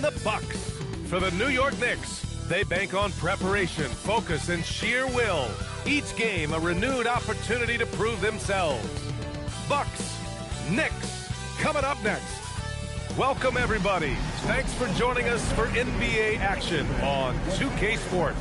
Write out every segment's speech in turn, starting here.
the Bucks. For the New York Knicks, they bank on preparation, focus, and sheer will. Each game a renewed opportunity to prove themselves. Bucks, Knicks, coming up next. Welcome, everybody. Thanks for joining us for NBA action on 2K Sports.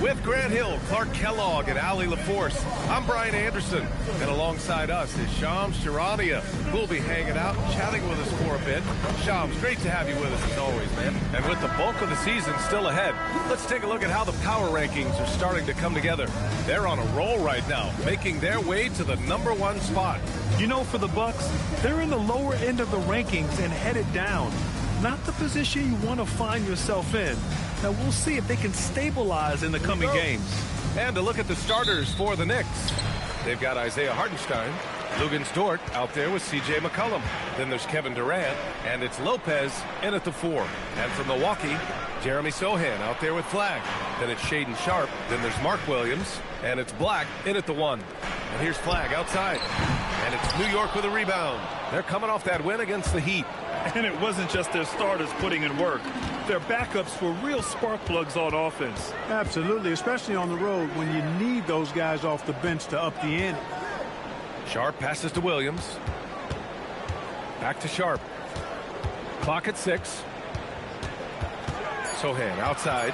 With Grant Hill, Clark Kellogg, and Ali LaForce, I'm Brian Anderson. And alongside us is Shams Charania, who will be hanging out and chatting with us for a bit. Shams, great to have you with us as always, man. And with the bulk of the season still ahead, let's take a look at how the power rankings are starting to come together. They're on a roll right now, making their way to the #1 spot. You know, for the Bucks, they're in the lower end of the rankings and headed down. Not the position you want to find yourself in. Now, we'll see if they can stabilize in the coming games. And to look at the starters for the Knicks, they've got Isaiah Hartenstein, Luguentz Dort out there with C.J. McCollum. Then there's Kevin Durant, and it's Lopez in at the 4. And from Milwaukee, Jeremy Sohan out there with Flag. Then it's Shaedon Sharpe. Then there's Mark Williams, and it's Black in at the 1. And here's Flag outside. And it's New York with a rebound. They're coming off that win against the Heat. And it wasn't just their starters putting in work. Their backups were real spark plugs on offense. Absolutely, especially on the road when you need those guys off the bench to up the ante. Sharpe passes to Williams. Back to Sharpe. Clock at 6. Sohan outside.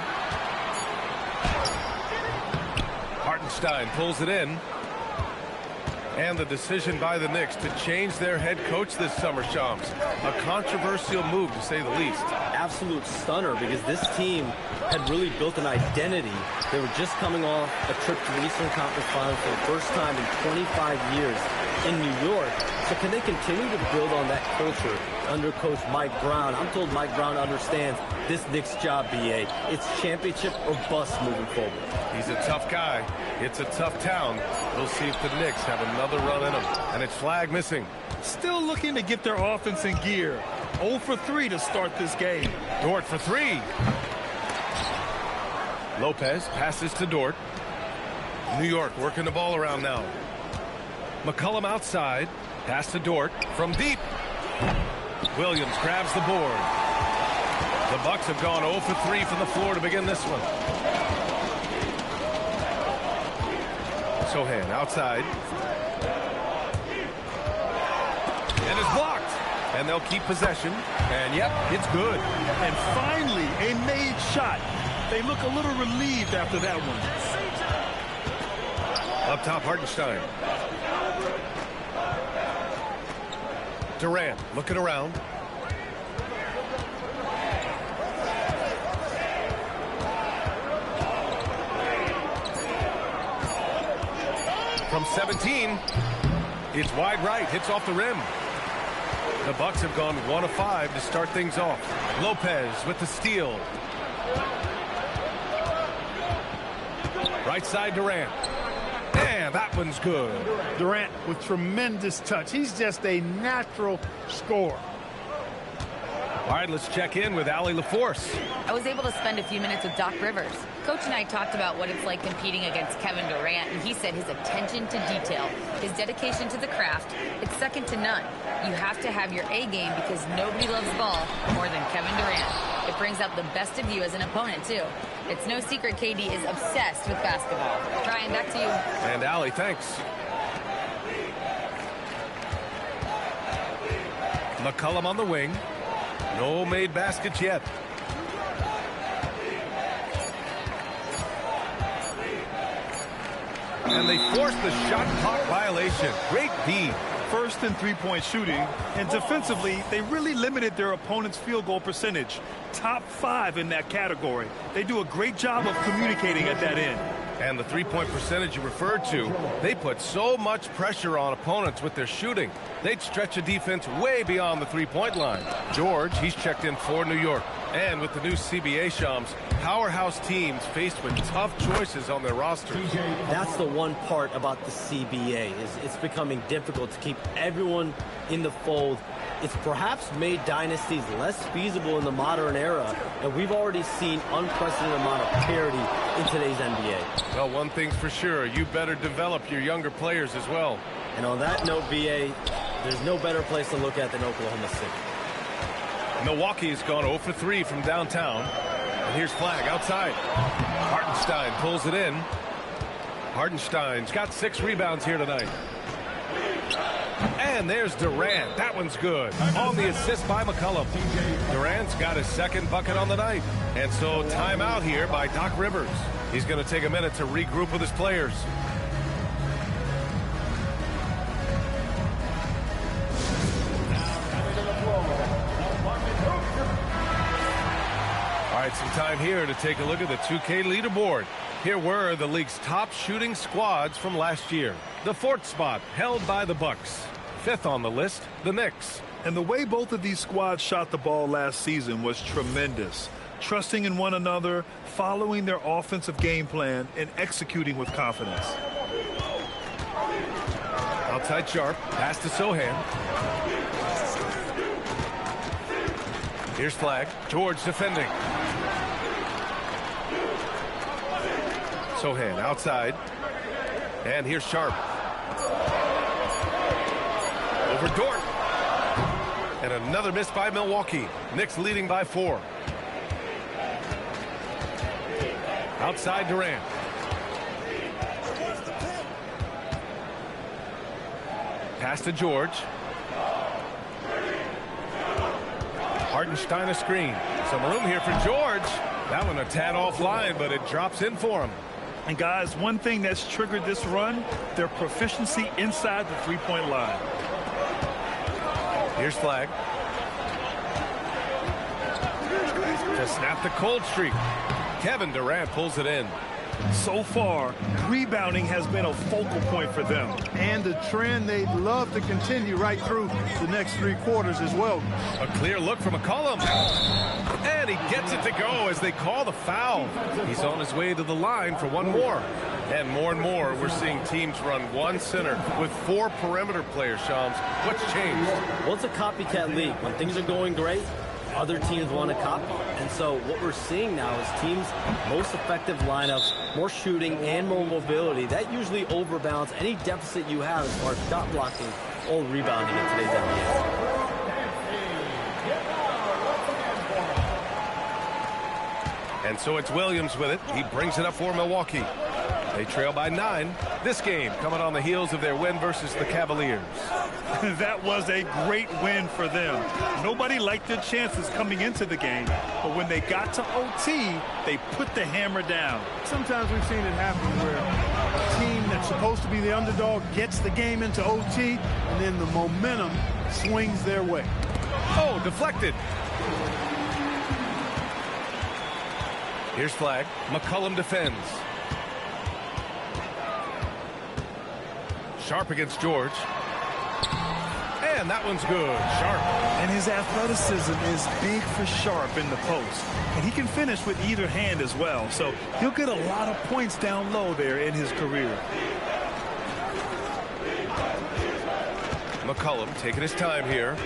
Hartenstein pulls it in. And the decision by the Knicks to change their head coach this summer, Shams. A controversial move, to say the least. Absolute stunner, because this team had really built an identity. They were just coming off a trip to the Eastern Conference Finals for the first time in 25 years in New York. So can they continue to build on that culture under Coach Mike Brown? I'm told Mike Brown understands this Knicks job, BA. It's championship or bust moving forward. He's a tough guy. It's a tough town. We'll see if the Knicks have another run in them. And it's Flag missing. Still looking to get their offense in gear. 0 for 3 to start this game. Dort for 3. Lopez passes to Dort. New York working the ball around now. McCollum outside. Pass to Dort from deep. Williams grabs the board. The Bucks have gone 0 for 3 from the floor to begin this one. Sohan outside. And it's blocked. And they'll keep possession. And yep, it's good. And finally, a made shot. They look a little relieved after that one. Up top, Hartenstein. Durant looking around. From 17, it's wide right, hits off the rim. The Bucks have gone 1 of 5 to start things off. Lopez with the steal. Right side, Durant. And that one's good. Durant with tremendous touch. He's just a natural scorer. All right, let's check in with Ali LaForce. I was able to spend a few minutes with Doc Rivers. Coach and I talked about what it's like competing against Kevin Durant, and he said his attention to detail, his dedication to the craft, it's second to none. You have to have your A game because nobody loves ball more than Kevin Durant. It brings out the best of you as an opponent, too. It's no secret KD is obsessed with basketball. Brian, back to you. And Ali, thanks. McCollum on the wing. No made baskets yet. And they forced the shot clock violation. Great D. First in three-point shooting, and defensively, they really limited their opponent's field goal percentage. Top 5 in that category. They do a great job of communicating at that end. And the three-point percentage you referred to, they put so much pressure on opponents with their shooting. They'd stretch a defense way beyond the three-point line. George, he's checked in for New York. And with the new CBA, Shams, powerhouse teams faced with tough choices on their rosters. That's the one part about the CBA, is it's becoming difficult to keep everyone in the fold. It's perhaps made dynasties less feasible in the modern era, and we've already seen unprecedented amount of parity in today's NBA. Well, one thing's for sure, you better develop your younger players as well. And on that note, BA, there's no better place to look at than Oklahoma City. Milwaukee's gone 0 for 3 from downtown. And here's Flagg outside. Hartenstein pulls it in. Hartenstein's got 6 rebounds here tonight. And there's Durant. That one's good. On the assist by McCollum. Durant's got his 2nd bucket on the night. And so timeout here by Doc Rivers. He's going to take a minute to regroup with his players. All right, some time here to take a look at the 2K leaderboard. Here were the league's top shooting squads from last year. The 4th spot held by the Bucks. 5th on the list, the Knicks. And the way both of these squads shot the ball last season was tremendous. Trusting in one another, following their offensive game plan, and executing with confidence. Outside Sharp, pass to Sohan. Here's Flagg. George defending. Sohan outside. And here's Sharp. Over Dort. And another miss by Milwaukee. Knicks leading by 4. Outside Durant. Pass to George. Hartenstein a screen. Some room here for George. That one a tad offline, but it drops in for him. And guys, one thing that's triggered this run, their proficiency inside the three-point line. Here's Flagg. To snap the cold streak. Kevin Durant pulls it in. So far, rebounding has been a focal point for them. And the trend they'd love to continue right through the next 3 quarters as well. A clear look from McCollum. And he gets it to go as they call the foul. He's on his way to the line for one more. And more, we're seeing teams run 1 center with 4 perimeter players, Shams. What's changed? Well, it's a copycat league. When things are going great, other teams want to copy. And so what we're seeing now is teams' most effective lineups, more shooting and more mobility. That usually overbalances any deficit you have as far as shot blocking or rebounding in today's NBA. And so it's Williams with it. He brings it up for Milwaukee. They trail by 9. This game coming on the heels of their win versus the Cavaliers. That was a great win for them. Nobody liked their chances coming into the game, but when they got to OT, they put the hammer down. Sometimes we've seen it happen where a team that's supposed to be the underdog gets the game into OT, and then the momentum swings their way. Oh, deflected. Here's Flagg. McCollum defends. Sharp against George. And that one's good. Sharp. And his athleticism is big for Sharp in the post. And he can finish with either hand as well. So he'll get a lot of points down low there in his career. McCollum taking his time here.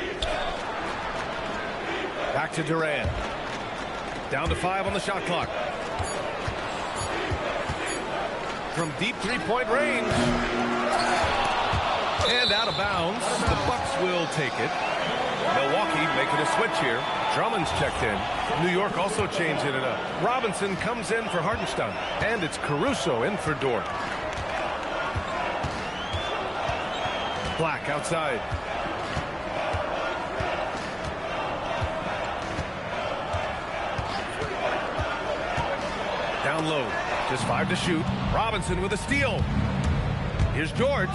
Back to Durant. Down to 5 on the shot clock. From deep 3-point range. And out of bounds. The Bucks will take it. Milwaukee making a switch here. Drummond's checked in. New York also changing it up. Robinson comes in for Hartenstein. And it's Caruso in for Dort. Black outside. Down low. Just 5 to shoot. Robinson with a steal. Here's George.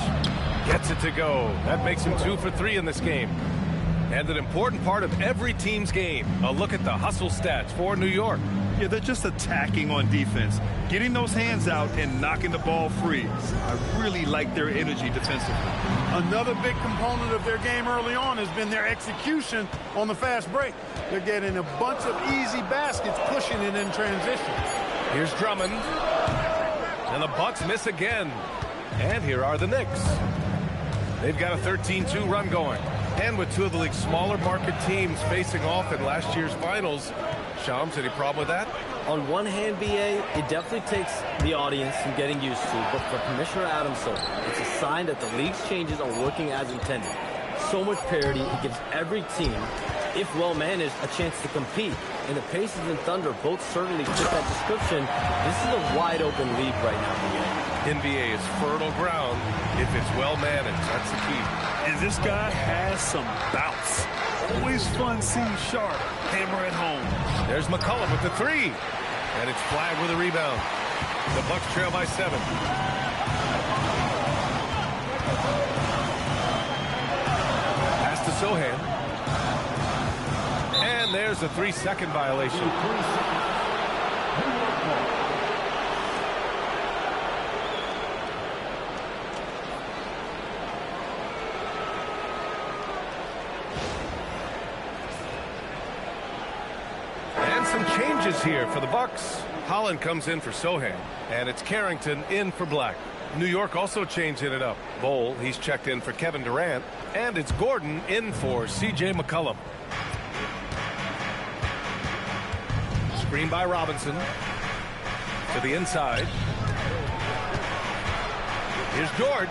Gets it to go. That makes him 2 for 3 in this game. And an important part of every team's game. A look at the hustle stats for New York. Yeah, they're just attacking on defense. Getting those hands out and knocking the ball free. I really like their energy defensively. Another big component of their game early on has been their execution on the fast break. They're getting a bunch of easy baskets, pushing it in transition. Here's Drummond. And the Bucks miss again. And here are the Knicks. They've got a 13-2 run going. And with 2 of the league's smaller market teams facing off in last year's finals. Shams, any problem with that? On one hand, BA, it definitely takes the audience some getting used to. But for Commissioner Adam Silver, it's a sign that the league's changes are working as intended. So much parity, it gives every team if well managed, a chance to compete. And the Pacers and Thunder both certainly fit that description. This is a wide open league right now. NBA is fertile ground if it's well managed. That's the key. And this guy has some bounce. Always fun seeing Sharp hammer it home. There's McCollum with the three. And it's flagged with a rebound. The Bucks trail by 7. Pass to Sohan. And there's a 3-second violation. Some changes here for the Bucks. Holland comes in for Sohan, and it's Carrington in for Black. New York also changing it up. Bol, he's checked in for Kevin Durant, and it's Gordon in for C.J. McCollum. Screen by Robinson to the inside. Here's George.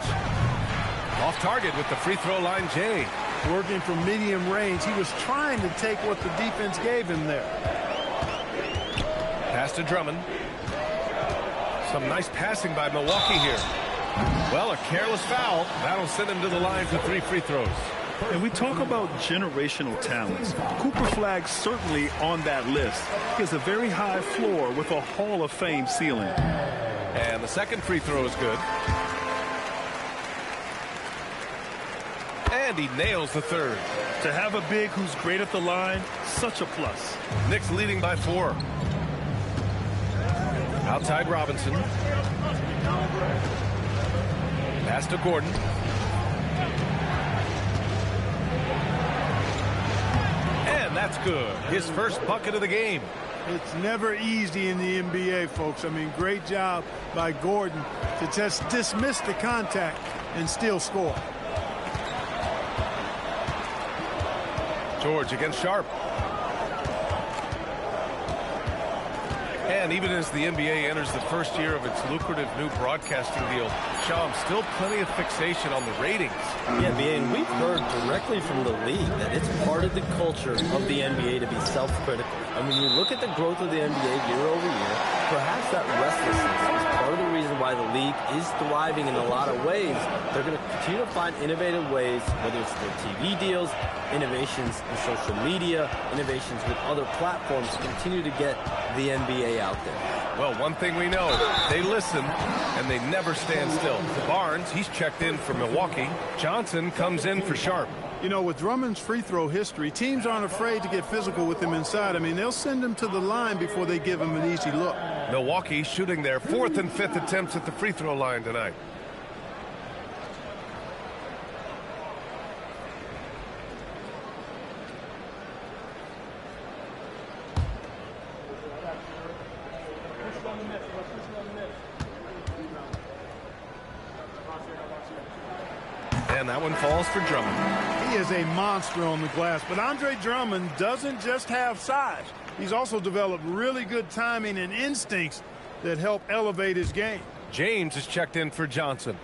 Off target with the free throw line, Jay. Working from medium range. He was trying to take what the defense gave him there. Pass to Drummond. Some nice passing by Milwaukee here. Well, a careless foul. That'll send him to the line for 3 free throws. And we talk about generational talents. Cooper Flagg's certainly on that list. He has a very high floor with a Hall of Fame ceiling. And the second free throw is good. And he nails the third. To have a big who's great at the line, such a plus. Knicks leading by 4. Outside Robinson. Pass to Gordon. And that's good. His first bucket of the game. It's never easy in the NBA, folks. I mean, great job by Gordon to just dismiss the contact and still score. George against Sharp. And even as the NBA enters the first year of its lucrative new broadcasting deal, Sham, still plenty of fixation on the ratings. Yeah, and we've heard directly from the league that it's part of the culture of the NBA to be self-critical. And when you look at the growth of the NBA year over year, perhaps that restlessness is part of the reason why the league is thriving in a lot of ways. They're going to continue to find innovative ways, whether it's their TV deals, innovations in social media, innovations with other platforms to continue to get the NBA out there. Well, one thing we know, they listen and they never stand still. Barnes, he's checked in for Milwaukee. Johnson comes in for Sharp. You know, with Drummond's free throw history, teams aren't afraid to get physical with him inside. I mean, they'll send him to the line before they give him an easy look. Milwaukee shooting their 4th and 5th attempts at the free throw line tonight. And that one falls for Drummond. He is a monster on the glass, but Andre Drummond doesn't just have size. He's also developed really good timing and instincts that help elevate his game. James is checked in for Johnson.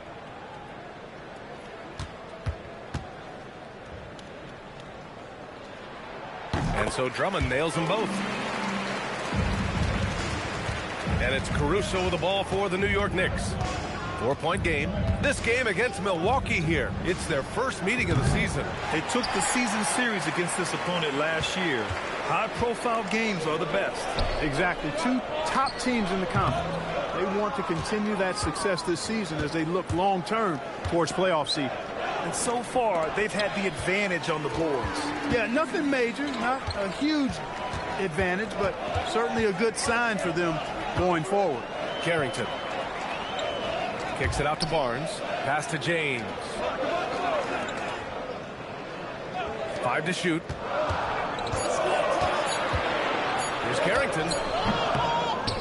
And so Drummond nails them both. And it's Caruso with the ball for the New York Knicks. 4-point game. This game against Milwaukee here. It's their first meeting of the season. They took the season series against this opponent last year. High-profile games are the best. Exactly. 2 top teams in the conference. They want to continue that success this season as they look long-term towards playoff seed. And so far, they've had the advantage on the boards. Yeah, nothing major, not a huge advantage, but certainly a good sign for them going forward. Carrington kicks it out to Barnes. Pass to James. 5 to shoot. Here's Carrington.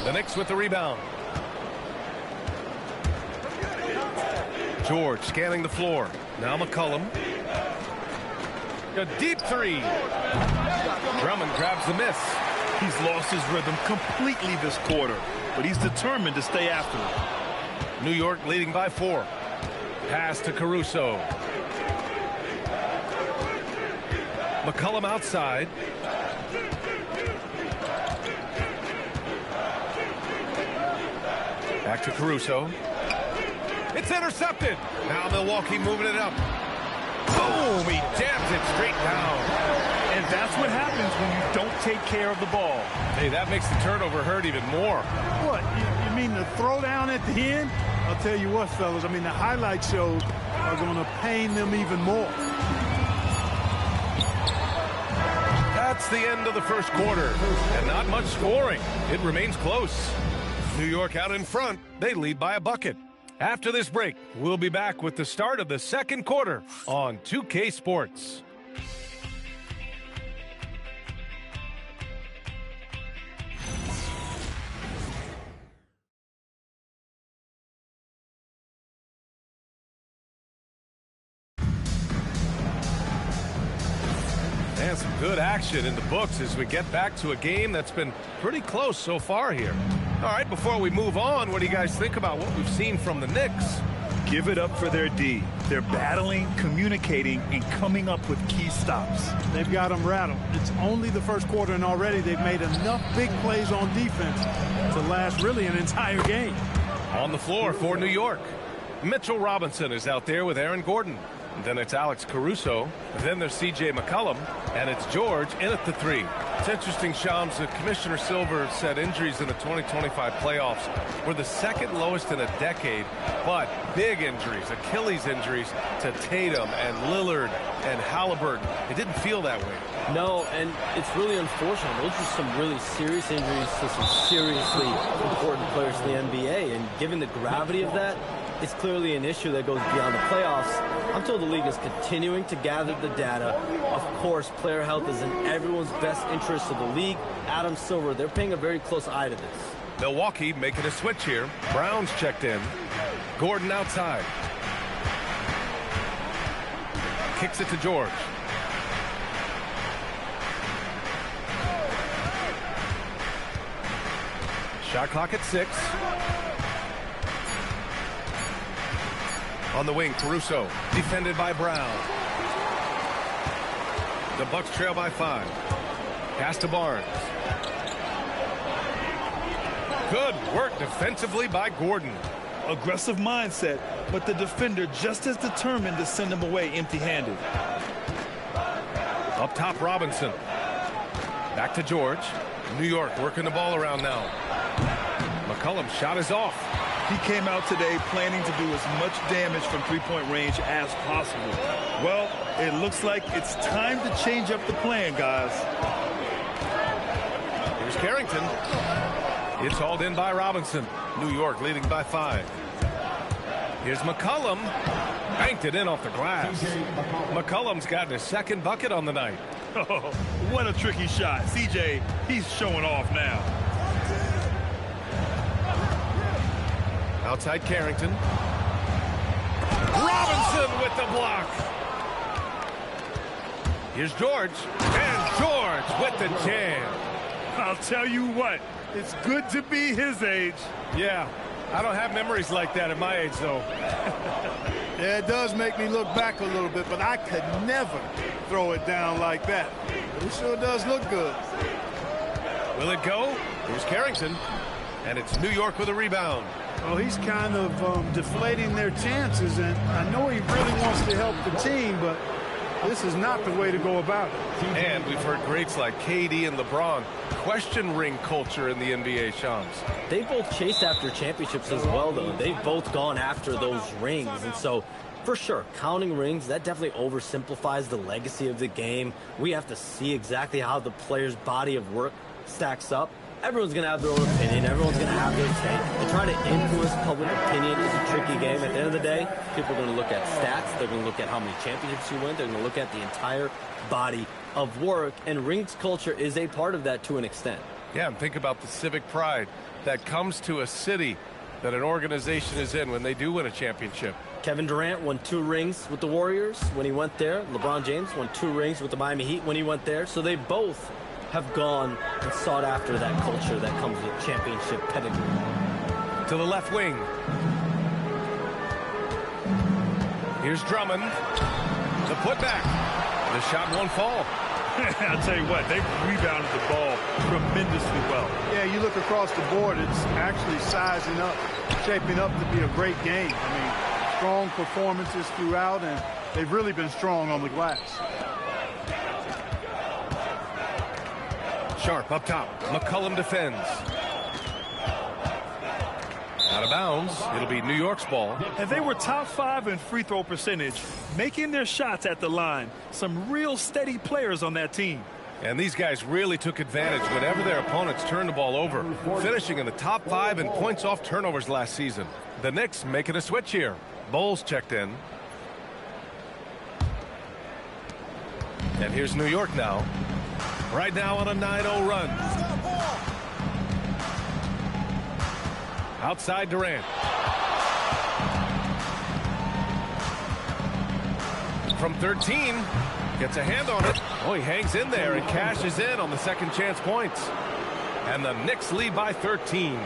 The Knicks with the rebound. George scanning the floor. Now McCollum. A deep 3. Drummond grabs the miss. He's lost his rhythm completely this quarter, but he's determined to stay after it. New York leading by 4. Pass to Caruso. McCollum outside. Back to Caruso. It's intercepted. Now Milwaukee moving it up. Boom! He jams it straight down. And that's what happens when you don't take care of the ball. Hey, that makes the turnover hurt even more. What? You mean the throwdown at the end? I'll tell you what, fellas. I mean, the highlight shows are going to pain them even more. That's the end of the first quarter. And not much scoring. It remains close. New York out in front. They lead by a bucket. After this break, we'll be back with the start of the second quarter on 2K Sports. And some good action in the books as we get back to a game that's been pretty close so far here. All right, before we move on, what do you guys think about what we've seen from the Knicks? Give it up for their D. They're battling, communicating, and coming up with key stops. They've got them rattled. It's only the first quarter, and already they've made enough big plays on defense to last really an entire game. On the floor for New York, Mitchell Robinson is out there with Aaron Gordon. Then it's Alex Caruso. Then there's C.J. McCollum. And it's George in at the three. It's interesting, Shams. Commissioner Silver said injuries in the 2025 playoffs were the second lowest in a decade. But big injuries, Achilles injuries to Tatum and Lillard and Halliburton. It didn't feel that way. No, and it's really unfortunate. Those are some really serious injuries to some seriously important players in the NBA. And given the gravity of that, it's clearly an issue that goes beyond the playoffs. I'm told the league is continuing to gather the data. Of course, player health is in everyone's best interest of the league. Adam Silver, they're paying a very close eye to this. Milwaukee making a switch here. Brown's checked in. Gordon outside. Kicks it to George. Shot clock at 6. On the wing, Caruso, defended by Brown. The Bucks trail by 5. Pass to Barnes. Good work defensively by Gordon. Aggressive mindset, but the defender just as determined to send him away empty-handed. Up top, Robinson. Back to George. New York working the ball around now. McCollum's shot is off. He came out today planning to do as much damage from three-point range as possible. Well, it looks like it's time to change up the plan, guys. Here's Carrington. It's hauled in by Robinson. New York leading by 5. Here's McCollum. Banked it in off the glass. McCollum's gotten his second bucket on the night. Oh, what a tricky shot. CJ, he's showing off now. Outside Carrington. Robinson with the block. Here's George. And George with the jam. I'll tell you what, it's good to be his age. Yeah, I don't have memories like that at my age, though. Yeah, it does make me look back a little bit, but I could never throw it down like that. It sure does look good. Will it go? Here's Carrington. And it's New York with a rebound. Well, he's kind of deflating their chances, and I know he really wants to help the team, but this is not the way to go about it. And we've heard greats like KD and LeBron question ring culture in the NBA, Shams. They both chased after championships as well, though. They've both gone after those rings. And so, for sure, counting rings, that definitely oversimplifies the legacy of the game. We have to see exactly how the player's body of work stacks up. Everyone's going to have their own opinion. Everyone's going to have their take. To try to influence public opinion is a tricky game. At the end of the day, people are going to look at stats. They're going to look at how many championships you win. They're going to look at the entire body of work. And rings culture is a part of that to an extent. Yeah, and think about the civic pride that comes to a city that an organization is in when they do win a championship. Kevin Durant won 2 rings with the Warriors when he went there. LeBron James won 2 rings with the Miami Heat when he went there. So they both have gone and sought after that culture that comes with championship pedigree. To the left wing. Here's Drummond. The putback. The shot won't fall. I'll tell you what, they rebounded the ball tremendously well. Yeah, you look across the board, it's actually sizing up, shaping up to be a great game. I mean, strong performances throughout, and they've really been strong on the glass. Sharp up top. McCollum defends. Out of bounds. It'll be New York's ball. And they were top 5 in free throw percentage, making their shots at the line. Some real steady players on that team. And these guys really took advantage whenever their opponents turned the ball over, finishing in the top 5 in points off turnovers last season. The Knicks making a switch here. Bowles checked in. And here's New York now. Right now on a 9-0 run. Outside Durant. From 13. Gets a hand on it. Oh, he hangs in there and cashes in on the second chance points. And the Knicks lead by 13.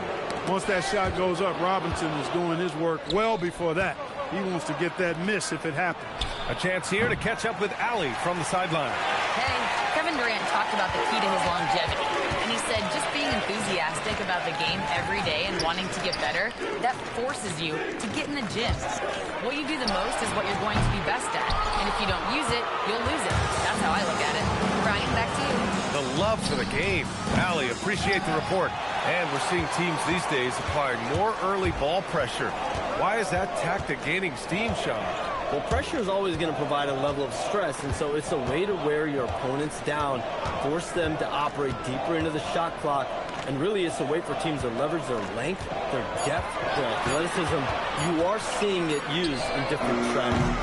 Once that shot goes up, Robinson is doing his work well before that. He wants to get that miss if it happens. A chance here to catch up with Allie from the sideline. Hey, Kevin Durant talked about the key to his longevity. And he said just being enthusiastic about the game every day and wanting to get better, that forces you to get in the gym. What you do the most is what you're going to be best at. And if you don't use it, you'll lose it. That's how I look at it. Brian, back to you. The love for the game. Allie, appreciate the report. And we're seeing teams these days applying more early ball pressure. Why is that tactic gaining steam, Sean? Well, pressure is always going to provide a level of stress, and so it's a way to wear your opponents down, force them to operate deeper into the shot clock, and really it's a way for teams to leverage their length, their depth, their athleticism. You are seeing it used in different strategies.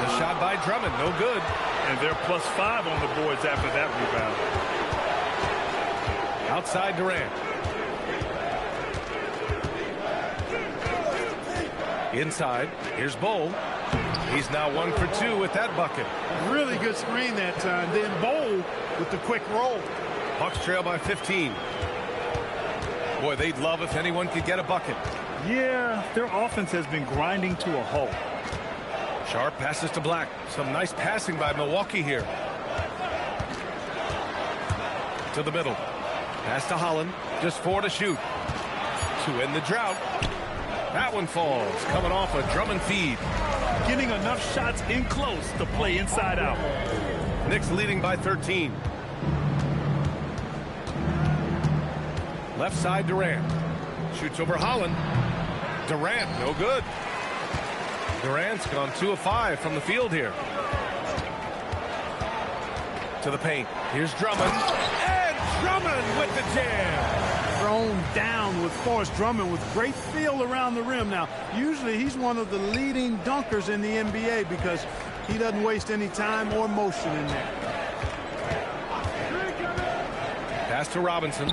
The shot by Drummond, no good. And they're +5 on the boards after that rebound. Outside Durant. Inside, here's Bol. He's now 1 for 2 with that bucket. Really good screen that time. Then Bol with the quick roll. Bucks trail by 15. Boy, they'd love if anyone could get a bucket. Yeah, their offense has been grinding to a halt. Sharp passes to Black. Some nice passing by Milwaukee here. To the middle. Pass to Holland. Just 4 to shoot. To end the drought. That one falls. Coming off a Drummond feed. Getting enough shots in close to play inside out. Knicks leading by 13. Left side Durant. Shoots over Holland. Durant, no good. Durant's gone 2 of 5 from the field here. To the paint. Here's Drummond. And Drummond with the jam. Thrown down with force. Drummond with great feel around the rim. Now, usually he's one of the leading dunkers in the NBA because he doesn't waste any time or motion in there. Pass to Robinson.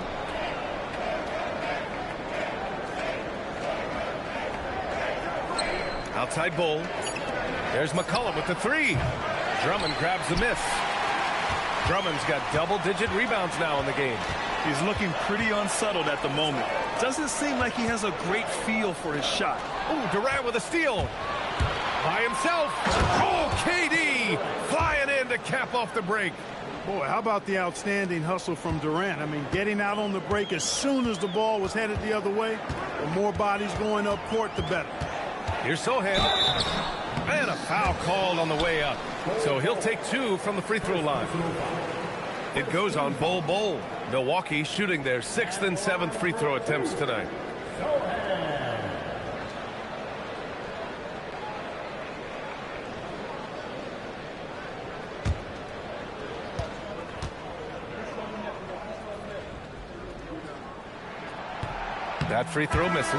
Outside Bol. There's McCollum with the 3. Drummond grabs the miss. Drummond's got double-digit rebounds now in the game. He's looking pretty unsettled at the moment. Doesn't seem like he has a great feel for his shot. Oh, Durant with a steal. By himself. Oh, KD flying in to cap off the break. Boy, how about the outstanding hustle from Durant? I mean, getting out on the break as soon as the ball was headed the other way. The more bodies going up court, the better. Here's Sohan. And a foul called on the way up. So he'll take 2 from the free throw line. It goes on Bol. Milwaukee shooting their 6th and 7th free throw attempts tonight. That free throw misses.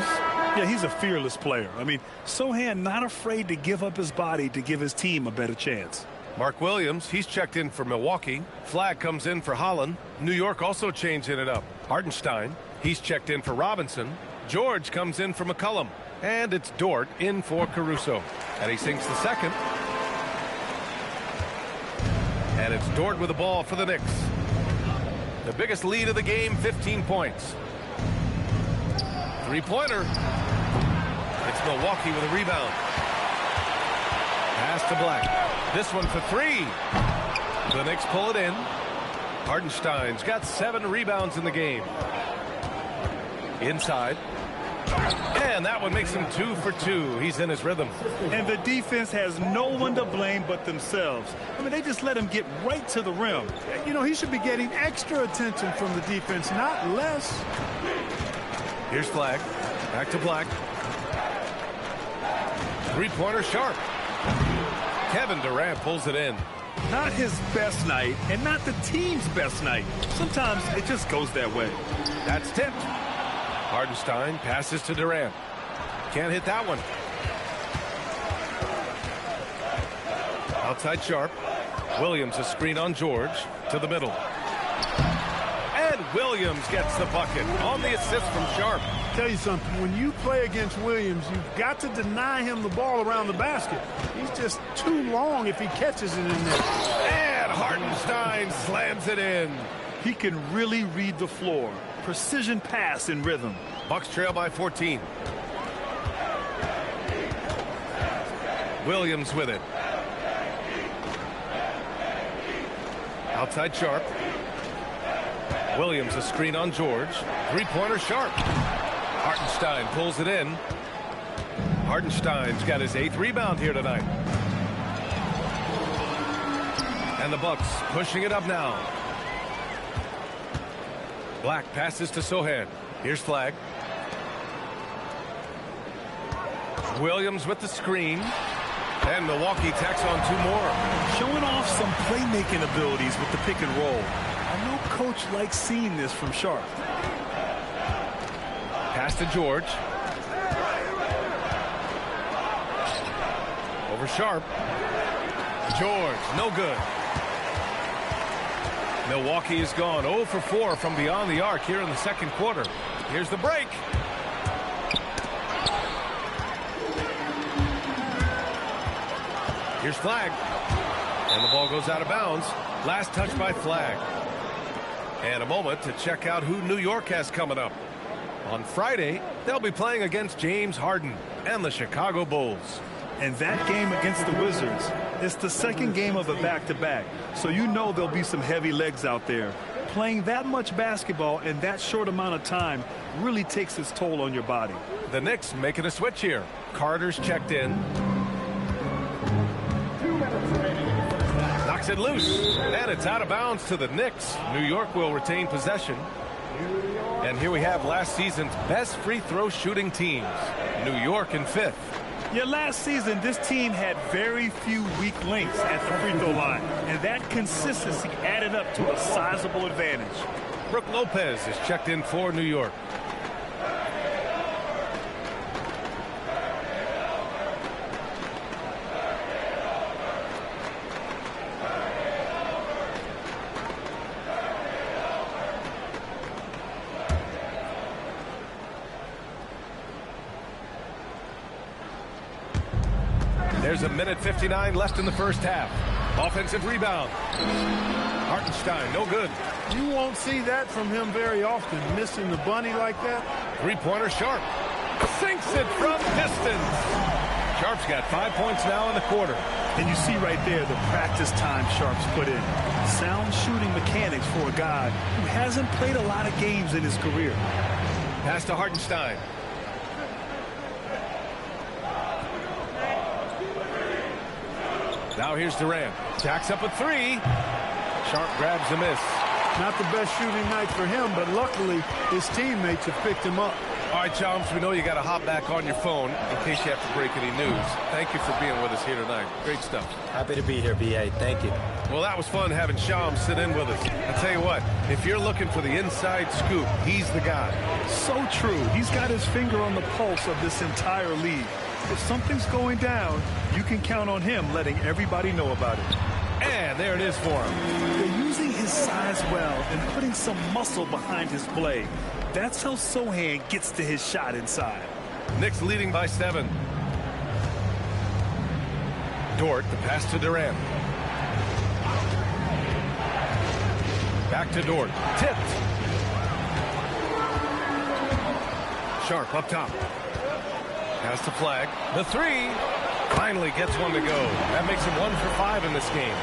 Yeah, he's a fearless player. I mean, Sohan not afraid to give up his body to give his team a better chance. Mark Williams, he's checked in for Milwaukee. Flag comes in for Holland. New York also changing it up. Hartenstein, he's checked in for Robinson. George comes in for McCollum. And it's Dort in for Caruso. And he sinks the second. And it's Dort with the ball for the Knicks. The biggest lead of the game, 15 points. Three-pointer. It's Milwaukee with a rebound. Pass to Black. This one for 3. The Knicks pull it in. Hartenstein's got 7 rebounds in the game. Inside. And that one makes him 2 for 2. He's in his rhythm. And the defense has no one to blame but themselves. I mean, they just let him get right to the rim. You know, he should be getting extra attention from the defense, not less. Here's Flagg. Back to Black. Three-pointer Sharp. Kevin Durant pulls it in. Not his best night and not the team's best night. Sometimes it just goes that way. That's tipped. Hartenstein passes to Durant. Can't hit that one. Outside Sharp. Williams a screen on George to the middle. And Williams gets the bucket on the assist from Sharp. Tell you something, when you play against Williams, you've got to deny him the ball around the basket. He's just too long if he catches it in there. And Hartenstein slams it in. He can really read the floor. Precision pass in rhythm. Bucks trail by 14. Williams with it. Outside Sharp. Williams a screen on George. Three-pointer Sharp. Hartenstein pulls it in. Hartenstein's got his 8th rebound here tonight. And the Bucks pushing it up now. Black passes to Sochan. Here's Flagg. Williams with the screen. And Milwaukee tacks on 2 more. Showing off some playmaking abilities with the pick and roll. I know coach likes seeing this from Sharp. Pass to George. Over Sharp. George, no good. Milwaukee is gone 0 for 4 from beyond the arc here in the second quarter. Here's the break. Here's Flagg. And the ball goes out of bounds. Last touch by Flagg. And a moment to check out who New York has coming up. On Friday, they'll be playing against James Harden and the Chicago Bulls. And that game against the Wizards is the second game of a back-to-back. So you know there'll be some heavy legs out there. Playing that much basketball in that short amount of time really takes its toll on your body. The Knicks making a switch here. Carter's checked in. Knocks it loose. And it's out of bounds to the Knicks. New York will retain possession. And here we have last season's best free throw shooting teams. New York in 5th. Yeah, last season, this team had very few weak links at the free throw line. And that consistency added up to a sizable advantage. Brook Lopez is checked in for New York. There's a minute 59 left in the first half. Offensive rebound. Hartenstein, no good. You won't see that from him very often, missing the bunny like that. Three-pointer Sharp. Sinks it from distance. Sharp's got 5 points now in the quarter. And you see right there the practice time Sharp's put in. Sound shooting mechanics for a guy who hasn't played a lot of games in his career. Pass to Hartenstein. Now here's Durant. Jacks up a 3. Sharp grabs the miss. Not the best shooting night for him, but luckily his teammates have picked him up. All right, Chums, we know you got to hop back on your phone in case you have to break any news. Thank you for being with us here tonight. Great stuff. Happy to be here, B.A. Thank you. Well, that was fun having Shams sit in with us. I tell you what, if you're looking for the inside scoop, he's the guy. So true. He's got his finger on the pulse of this entire league. If something's going down, you can count on him letting everybody know about it. And there it is for him. They're using his size well and putting some muscle behind his play. That's how Sochan gets to his shot inside. Knicks leading by 7. Dort, the pass to Durant. Back to Dort. Tipped. Sharp up top. Pass to Flagg. The 3 finally gets one to go. That makes him 1 for 5 in this game.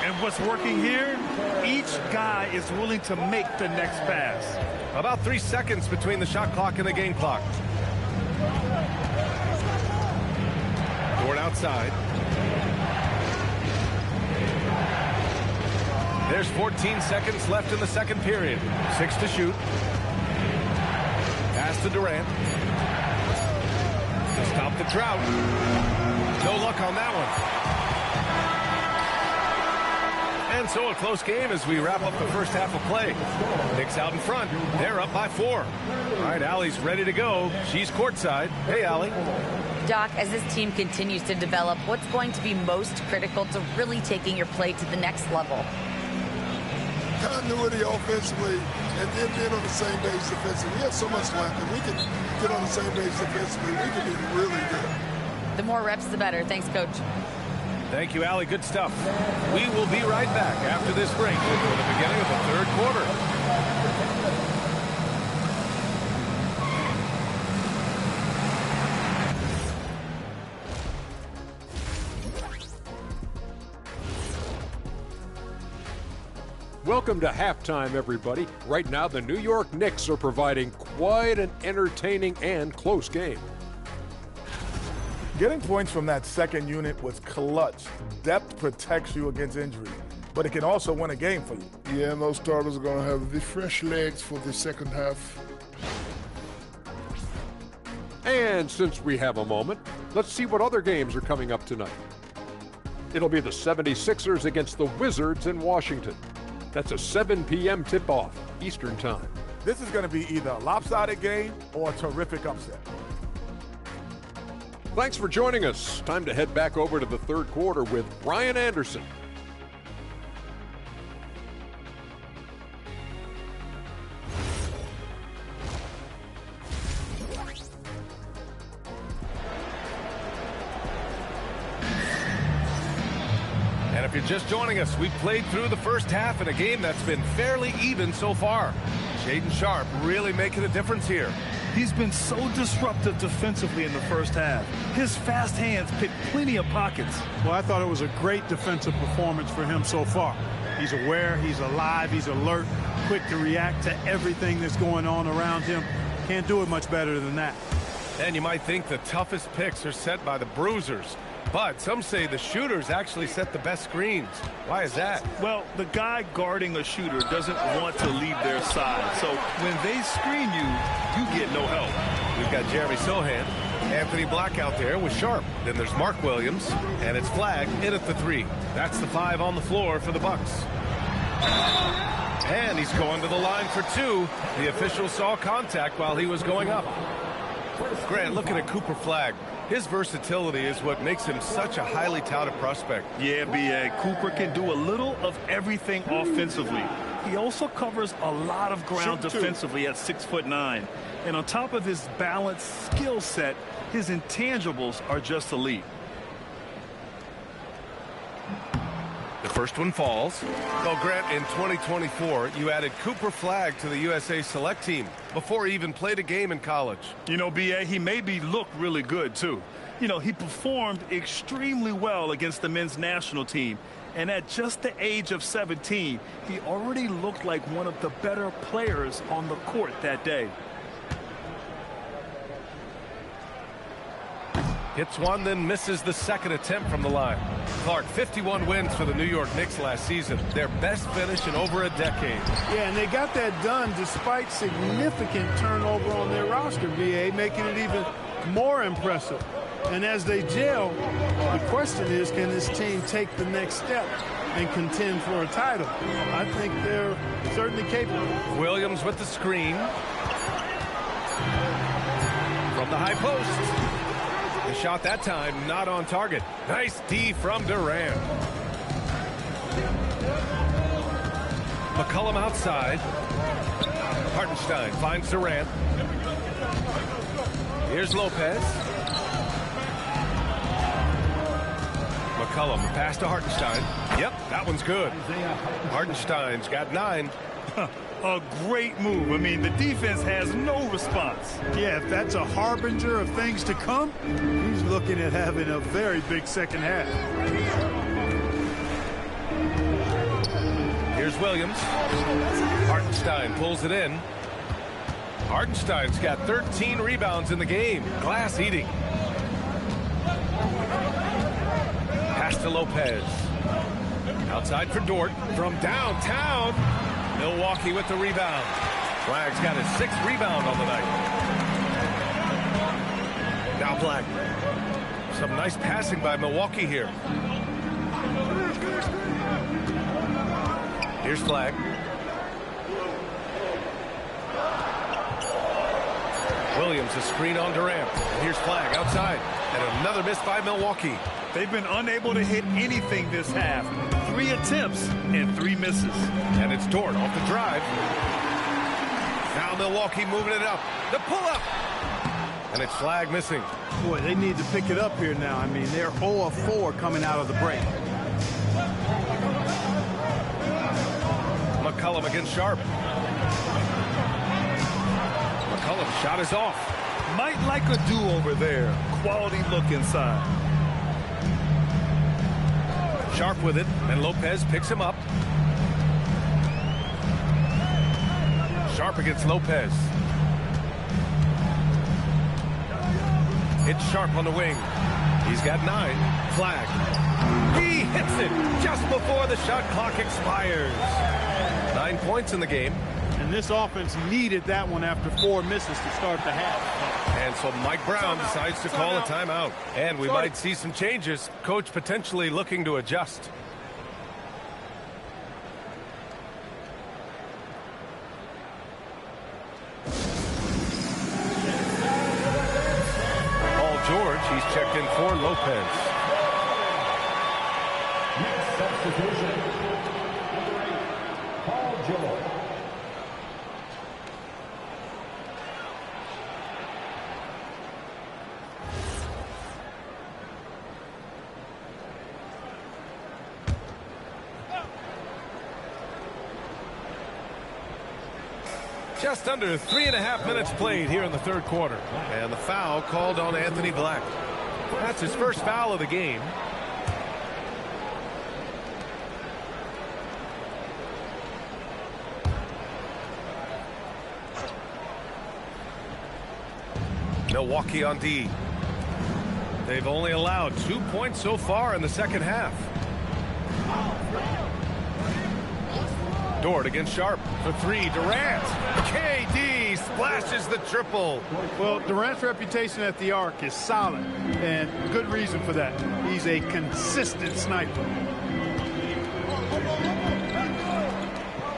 And what's working here, each guy is willing to make the next pass. About 3 seconds between the shot clock and the game clock. Toward outside. There's 14 seconds left in the second period. 6 to shoot. Pass to Durant. To stop the drought. No luck on that one. And so a close game as we wrap up the first half of play. Knicks out in front. They're up by 4. All right, Allie's ready to go. She's courtside. Hey, Allie. Doc, as this team continues to develop, what's going to be most critical to really taking your play to the next level? Continuity offensively and then being on the same page defensively. We have so much left. If we can get on the same page defensively, we can be really good. The more reps, the better. Thanks, Coach. Thank you, Allie. Good stuff. We will be right back after this break for the beginning of the third quarter. Welcome to halftime, everybody. Right now, the New York Knicks are providing quite an entertaining and close game. Getting points from that second unit was clutch. Depth protects you against injury, but it can also win a game for you. Yeah, and those starters are going to have the fresh legs for the second half. And since we have a moment, let's see what other games are coming up tonight. It'll be the 76ers against the Wizards in Washington. That's a 7 p.m. tip-off Eastern Time. This is going to be either a lopsided game or a terrific upset. Thanks for joining us. Time to head back over to the third quarter with Brian Anderson. And if you're just joining us, we've played through the first half in a game that's been fairly even so far. Shaedon Sharpe really making a difference here. He's been so disruptive defensively in the first half. His fast hands pick plenty of pockets. Well, I thought it was a great defensive performance for him so far. He's aware, he's alive, he's alert, quick to react to everything that's going on around him. Can't do it much better than that. And you might think the toughest picks are set by the bruisers. But some say the shooters actually set the best screens. Why is that? Well, the guy guarding a shooter doesn't want to leave their side. So when they screen you, you get no help. We've got Jeremy Sohan, Anthony Black out there with Sharpe. Then there's Mark Williams, and it's Flagg in at the 3. That's the 5 on the floor for the Bucks. And he's going to the line for 2. The official saw contact while he was going up. Grant, looking at Cooper Flagg. His versatility is what makes him such a highly touted prospect. Yeah, B.A. Cooper can do a little of everything offensively. He also covers a lot of ground defensively at 6'9". And on top of his balanced skill set, his intangibles are just elite. The first one falls. Well, Grant, in 2024, you added Cooper Flagg to the USA Select team before he even played a game in college. You know, B.A., he made me look really good, too. You know, he performed extremely well against the men's national team. And at just the age of 17, he already looked like one of the better players on the court that day. Hits one, then misses the second attempt from the line. Clark, 51 wins for the New York Knicks last season. Their best finish in over a decade. Yeah, and they got that done despite significant turnover on their roster, VA, making it even more impressive. And as they gel, the question is, can this team take the next step and contend for a title? I think they're certainly capable. Williams with the screen. From the high post. The shot that time not on target. Nice D from Durant. McCollum outside. Hartenstein finds Durant. Here's Lopez. McCollum, pass to Hartenstein. Yep, that one's good. Hartenstein's got 9. A great move. I mean, the defense has no response. Yeah, if that's a harbinger of things to come, he's looking at having a very big second half. Here's Williams. Hartenstein pulls it in. Hartenstein's got 13 rebounds in the game. Glass eating. Pass to Lopez. Outside for Dort from downtown. Milwaukee with the rebound. Flag's got his 6th rebound on the night. Now Black. Some nice passing by Milwaukee here. Here's Flag. Williams, a screen on Durant. And here's Flag outside. And another miss by Milwaukee. They've been unable to hit anything this half. 3 attempts and 3 misses. And it's Dort off the drive. Now Milwaukee moving it up. The pull-up. And it's Flag missing. Boy, they need to pick it up here now. I mean, they're 0 of 4 coming out of the break. McCollum against Sharp. McCollum's shot is off. Might like a do-over there. Quality look inside. Sharp with it, and Lopez picks him up. Sharp against Lopez. It's Sharp on the wing. He's got 9. Flag. He hits it just before the shot clock expires. 9 points in the game. And this offense needed that one after 4 misses to start the half. And so Mike Brown decides to call a timeout. And we might see some changes. Coach potentially looking to adjust. Paul George, he's checked in for Lopez. Next substitution, Paul George. Just under 3.5 minutes played here in the 3rd quarter. And the foul called on Anthony Black. That's his first foul of the game. Milwaukee on D. They've only allowed 2 points so far in the 2nd half. Dort against Sharp for 3. Durant. KD splashes the triple. Well, Durant's reputation at the arc is solid, and good reason for that. He's a consistent sniper.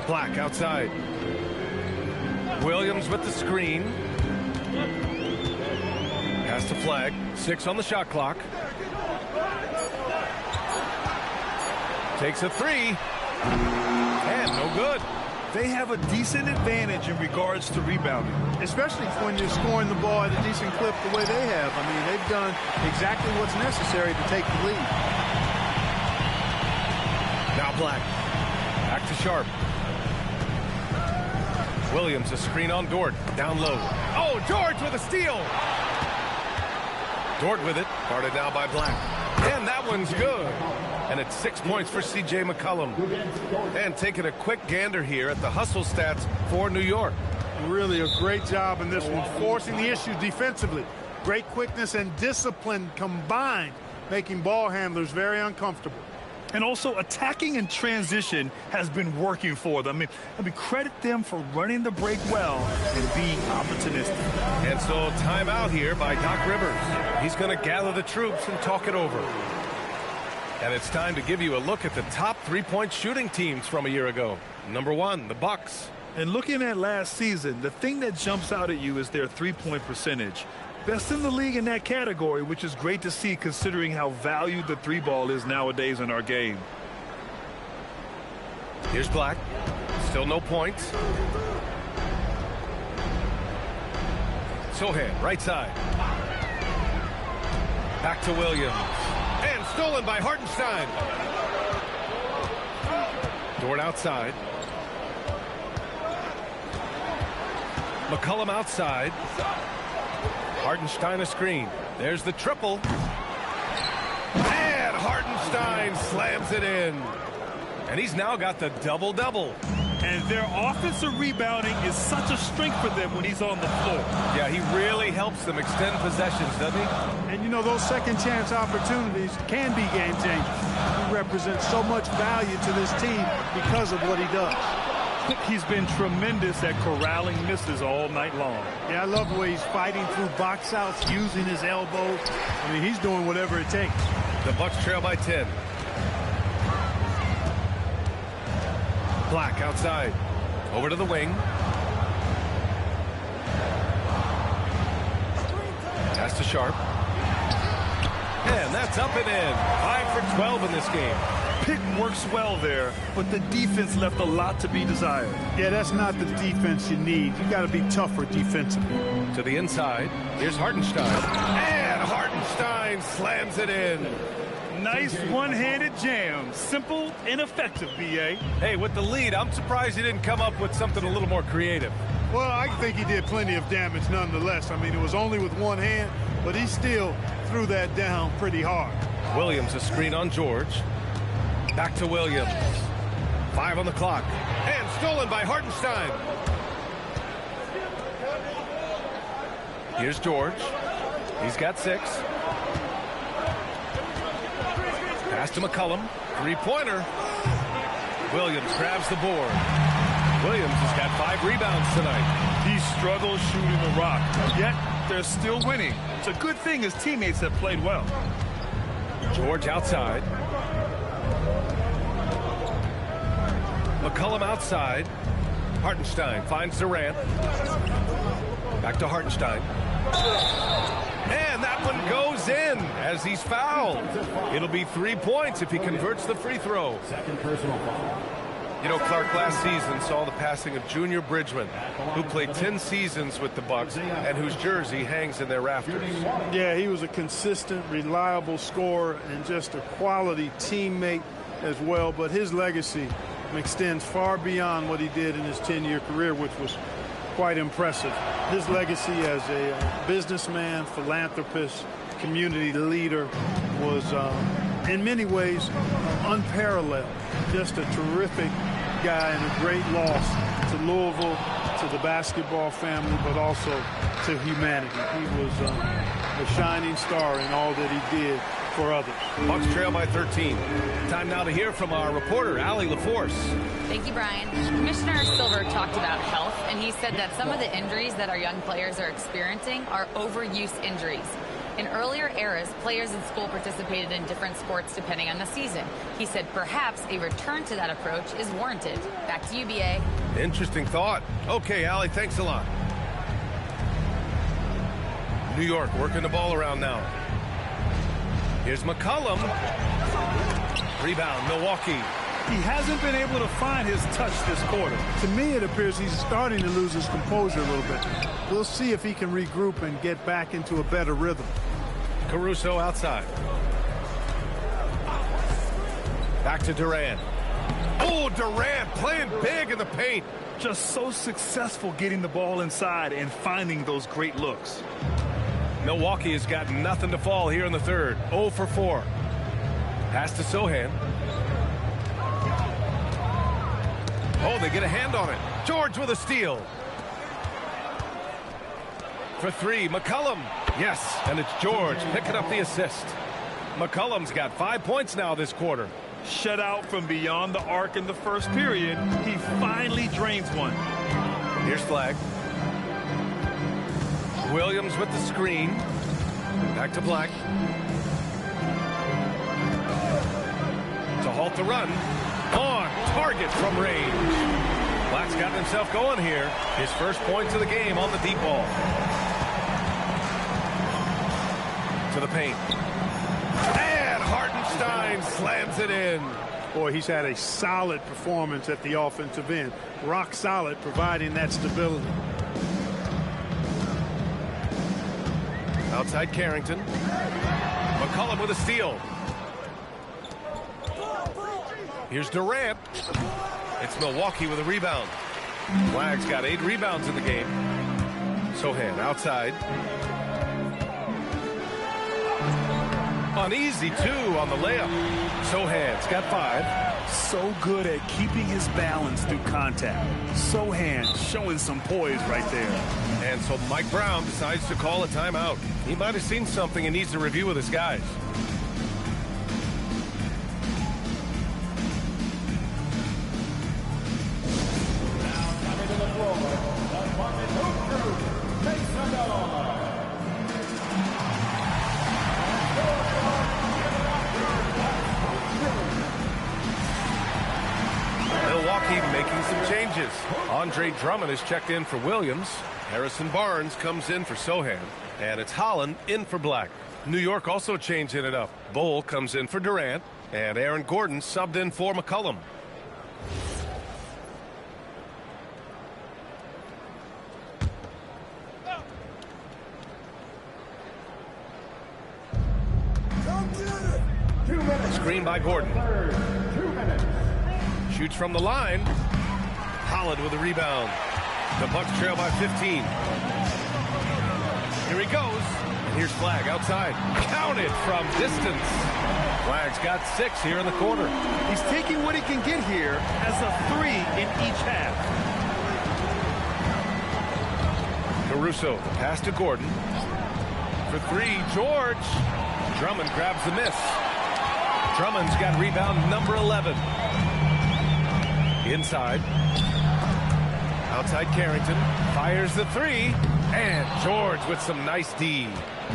Black outside. Williams with the screen. Pass to Flag. 6 on the shot clock. Takes a 3. And no good. They have a decent advantage in regards to rebounding. Especially when you're scoring the ball at a decent clip the way they have. I mean, they've done exactly what's necessary to take the lead. Now Black. Back to Sharp. Williams, a screen on Dort. Down low. Oh, George with a steal. Dort with it. Guarded now by Black. And that one's good. And it's 6 points for C.J. McCollum. And taking a quick gander here at the hustle stats for New York. Really a great job in this one, forcing the issue defensively. Great quickness and discipline combined, making ball handlers very uncomfortable. And also attacking in transition has been working for them. I mean, credit them for running the break well and being opportunistic. And so timeout here by Doc Rivers. He's going to gather the troops and talk it over. And it's time to give you a look at the top 3-point shooting teams from a year ago. Number 1, the Bucks. And looking at last season, the thing that jumps out at you is their 3-point percentage. Best in the league in that category, which is great to see considering how valued the 3-ball is nowadays in our game. Here's Black. Still no points. Sohan, right side. Back to Williams. And stolen by Hartenstein. Dort outside. McCollum outside. Hartenstein a screen. There's the triple. And Hartenstein slams it in. And he's now got the double-double. And their offensive rebounding is such a strength for them when he's on the floor. Yeah, he really helps them extend possessions, doesn't he? And, you know, those second-chance opportunities can be game-changers. He represents so much value to this team because of what he does. He's been tremendous at corralling misses all night long. Yeah, I love the way he's fighting through box outs, using his elbows. I mean, he's doing whatever it takes. The Bucks trail by 10. Black outside. Over to the wing. Pass to Sharp. And that's up and in. 5 for 12 in this game. Pick works well there, but the defense left a lot to be desired. Yeah, that's not the defense you need. You got to be tougher defensively. To the inside. Here's Hartenstein. And Hartenstein slams it in. Nice one-handed jam. Simple and effective, B.A. Hey, with the lead, I'm surprised he didn't come up with something a little more creative. Well, I think he did plenty of damage nonetheless. I mean, it was only with one hand, but he still threw that down pretty hard. Williams, a screen on George. Back to Williams. 5 on the clock. And stolen by Hartenstein. Here's George. He's got 6. Pass to McCollum. Three-pointer. Williams grabs the board. Williams has got 5 rebounds tonight. He struggles shooting the rock, yet they're still winning. It's a good thing his teammates have played well. George outside. McCollum outside. Hartenstein finds Durant. Back to Hartenstein. And that one goes in as he's fouled. It'll be 3 points if he converts the free throw. Second personal foul. You know, Clark last season saw the passing of Junior Bridgman, who played 10 seasons with the Bucks and whose jersey hangs in their rafters. Yeah, he was a consistent, reliable scorer and just a quality teammate as well. But his legacy extends far beyond what he did in his 10-year career, which was quite impressive. His legacy as a businessman, philanthropist, community leader was in many ways unparalleled. Just a terrific guy and a great loss to Louisville, to the basketball family, but also to humanity. He was a shining star in all that he did for others. Bucks trail by 13. Time now to hear from our reporter, Allie LaForce. Thank you, Brian. Commissioner Silver talked about health, and he said that some of the injuries that our young players are experiencing are overuse injuries. In earlier eras, players in school participated in different sports depending on the season. He said perhaps a return to that approach is warranted. Back to you, B.A. Interesting thought. Okay, Allie, thanks a lot. New York working the ball around now. Here's McCollum. Rebound, Milwaukee. He hasn't been able to find his touch this quarter. To me, it appears he's starting to lose his composure a little bit. We'll see if he can regroup and get back into a better rhythm. Caruso outside. Back to Durant. Oh, Durant playing big in the paint. Just so successful getting the ball inside and finding those great looks. Milwaukee has got nothing to fall here in the third. 0 for 4. Pass to Sohan. Oh, they get a hand on it. George with a steal. For 3, McCollum. Yes, and it's George picking up the assist. McCollum's got 5 points now this quarter. Shut out from beyond the arc in the first period. He finally drains one. Here's Flagg. Williams with the screen. Back to Black. To halt the run. On target from range. Black's gotten himself going here. His first points of the game on the deep ball. To the paint. And Hartenstein slams it in. Boy, he's had a solid performance at the offensive end. Rock solid, providing that stability. Outside Carrington. McCollum with a steal. Here's Durant. It's Milwaukee with a rebound. Flagg's got 8 rebounds in the game. Sohan outside. An easy 2 on the layup. Sohan's got 5. So good at keeping his balance through contact. Sohan showing some poise right there. And so Mike Brown decides to call a timeout. He might have seen something and needs to review with his guys. Making some changes. Andre Drummond is checked in for Williams. Harrison Barnes comes in for Sohan. And it's Holland in for Black. New York also changing it up. Bol comes in for Durant. And Aaron Gordon subbed in for McCollum. Screen by Gordon. Shoots from the line. Holland with a rebound. The Bucks trail by 15. Here he goes. And here's Flagg outside. Counted from distance. Flagg's got 6 here in the quarter. He's taking what he can get here as a 3 in each half. Caruso, the pass to Gordon. For 3, George. Drummond grabs the miss. Drummond's got rebound number 11. Inside. Outside Carrington. Fires the 3. And George with some nice D.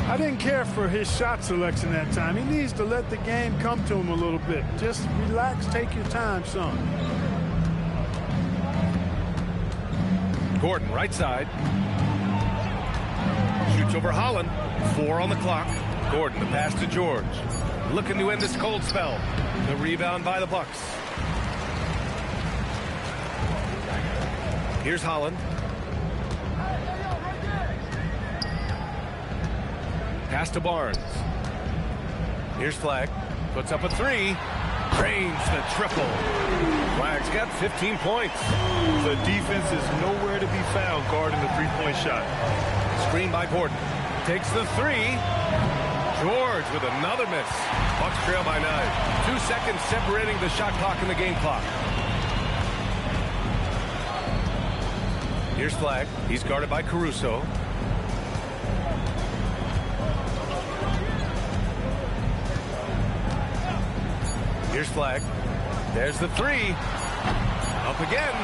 I didn't care for his shot selection that time. He needs to let the game come to him a little bit. Just relax, take your time, son. Gordon, right side. Shoots over Holland. 4 on the clock. Gordon, the pass to George. Looking to end this cold spell. The rebound by the Bucks. Here's Holland. Pass to Barnes. Here's Flagg. Puts up a 3. Drains the triple. Flagg's got 15 points. The defense is nowhere to be found guarding the three-point shot. Screen by Gordon. Takes the 3. George with another miss. Bucks trail by 9. 2 seconds separating the shot clock and the game clock. Here's Flagg. He's guarded by Caruso. Here's Flagg. There's the 3. Up again.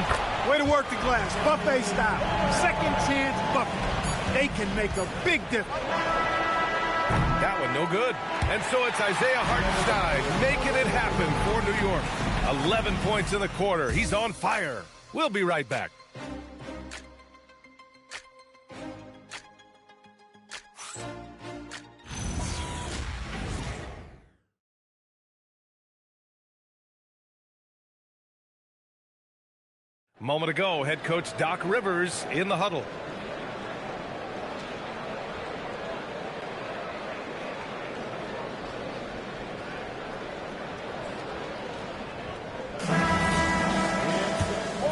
Way to work the glass. Buffet style. Second chance bucket. They can make a big difference. That one no good. And so it's Isaiah Hartenstein making it happen for New York. 11 points in the quarter. He's on fire. We'll be right back. A moment ago, head coach Doc Rivers in the huddle.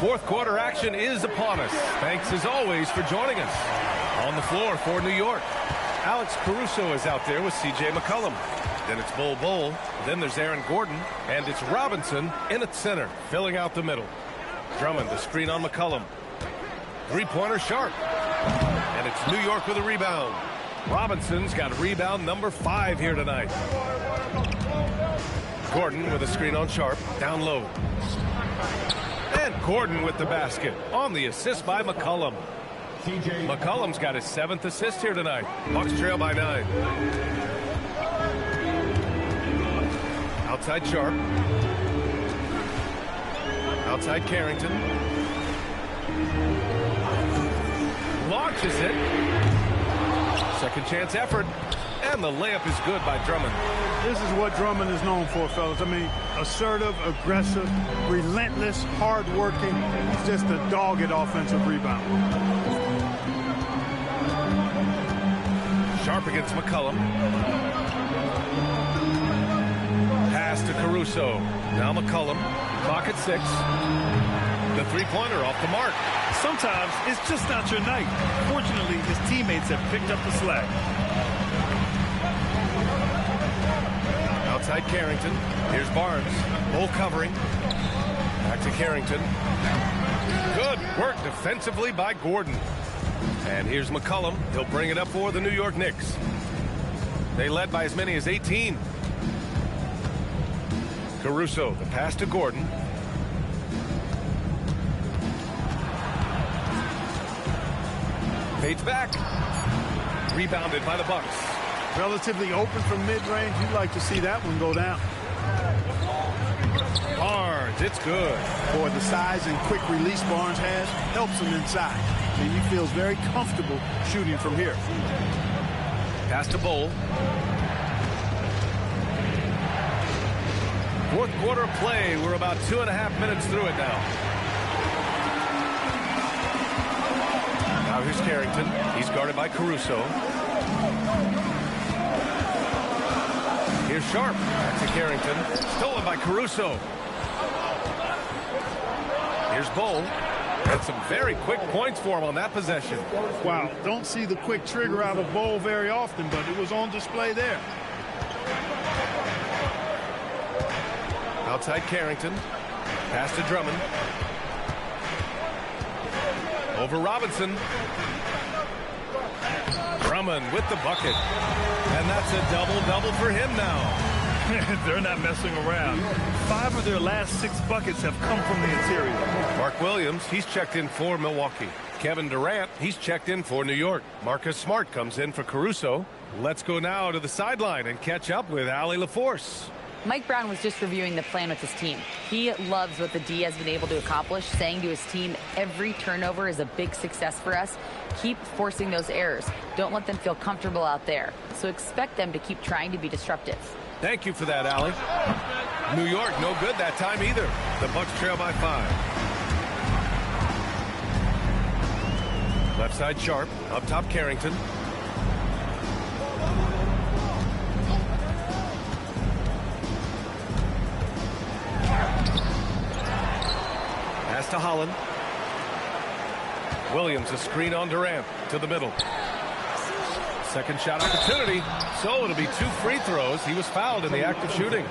Fourth quarter action is upon us. Thanks as always for joining us. On the floor for New York, Alex Caruso is out there with C.J. McCollum. Then it's Bol. Then there's Aaron Gordon. And it's Robinson in at center, filling out the middle. Drummond, the screen on McCollum. Three-pointer Sharp. And it's New York with a rebound. Robinson's got rebound number 5 here tonight. Gordon with a screen on Sharp, down low. And Gordon with the basket on the assist by McCollum. McCollum's got his 7th assist here tonight. Bucks trail by 9. Outside Sharp. Outside Carrington. Launches it. Second chance effort. And the layup is good by Drummond. This is what Drummond is known for, fellas. I mean, assertive, aggressive, relentless, hard-working. He's just a dogged offensive rebound. Sharp against McCollum. Pass to Caruso. Now McCollum. Clock at 6. The three-pointer off the mark. Sometimes it's just not your night. Fortunately, his teammates have picked up the slack. Outside Carrington. Here's Barnes. Bull covering. Back to Carrington. Good work defensively by Gordon. And here's McCollum. He'll bring it up for the New York Knicks. They led by as many as 18. Caruso, the pass to Gordon. Fades back. Rebounded by the Bucks. Relatively open from mid-range. You'd like to see that one go down. Barnes, it's good. Boy, the size and quick release Barnes has helps him inside. And he feels very comfortable shooting from here. Pass to Bull. Fourth quarter play. We're about 2.5 minutes through it now. Now here's Carrington. He's guarded by Caruso. Here's Sharp. Back to Carrington. Stolen by Caruso. Here's Bull. Had some very quick points for him on that possession. Wow, don't see the quick trigger out of Bull very often, but it was on display there. Outside Carrington. Pass to Drummond. Over Robinson. Drummond with the bucket. And that's a double-double for him now. They're not messing around. 5 of their last 6 buckets have come from the interior. Mark Williams, he's checked in for Milwaukee. Kevin Durant, he's checked in for New York. Marcus Smart comes in for Caruso. Let's go now to the sideline and catch up with Allie LaForce. Mike Brown was just reviewing the plan with his team. He loves what the D has been able to accomplish, saying to his team, every turnover is a big success for us. Keep forcing those errors. Don't let them feel comfortable out there. So expect them to keep trying to be disruptive. Thank you for that, Allie. New York, no good that time either. The Bucks trail by 5. Left side Sharp, up top Carrington. Pass to Holland. Williams, a screen on Durant to the middle. Second shot opportunity. So it'll be 2 free throws. He was fouled in the act of shooting.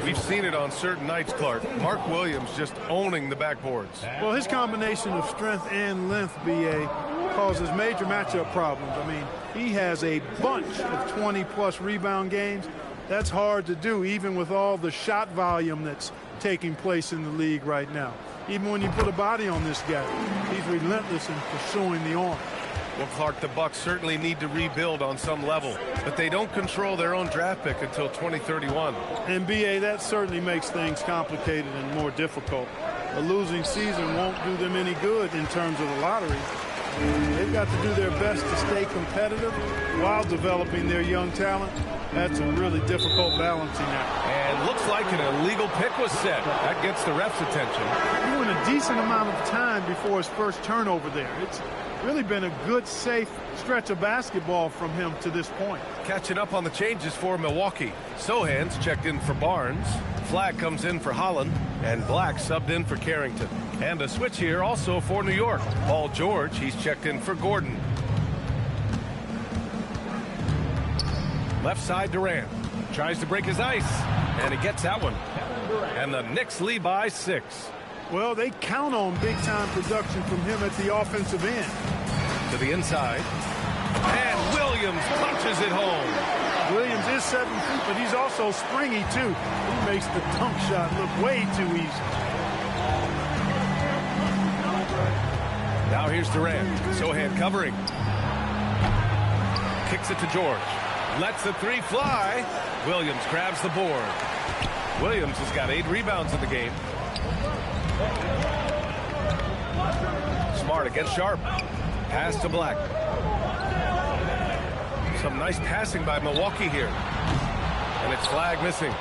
We've seen it on certain nights, Clark. Mark Williams just owning the backboards. Well, his combination of strength and length, BA, causes major matchup problems. I mean, he has a bunch of 20-plus rebound games. That's hard to do, even with all the shot volume that's taking place in the league right now. Even when you put a body on this guy, he's relentless in pursuing the arm. Well, Clark, the Bucks certainly need to rebuild on some level, but they don't control their own draft pick until 2031. And, BA, that certainly makes things complicated and more difficult. A losing season won't do them any good in terms of the lottery. They've got to do their best to stay competitive while developing their young talent. That's a really difficult balancing act. And looks like an illegal pick was set. That gets the ref's attention. Doing a decent amount of time before his first turnover there. It's really been a good, safe stretch of basketball from him to this point. Catching up on the changes for Milwaukee. Sohan's checked in for Barnes. Flag comes in for Holland. And Black subbed in for Carrington. And a switch here also for New York. Paul George, he's checked in for Gordon. Left side Durant. Tries to break his ice. And he gets that one. And the Knicks lead by 6. Well, they count on big-time production from him at the offensive end. To the inside. And Williams punches it home. Williams is 7 feet, but he's also springy, too. He makes the dunk shot look way too easy. Now here's Durant. Sohan covering. Kicks it to George. Lets the 3 fly. Williams grabs the board. Williams has got 8 rebounds in the game. Smart against Sharp. Pass to Black. Some nice passing by Milwaukee here. And it's flag missing.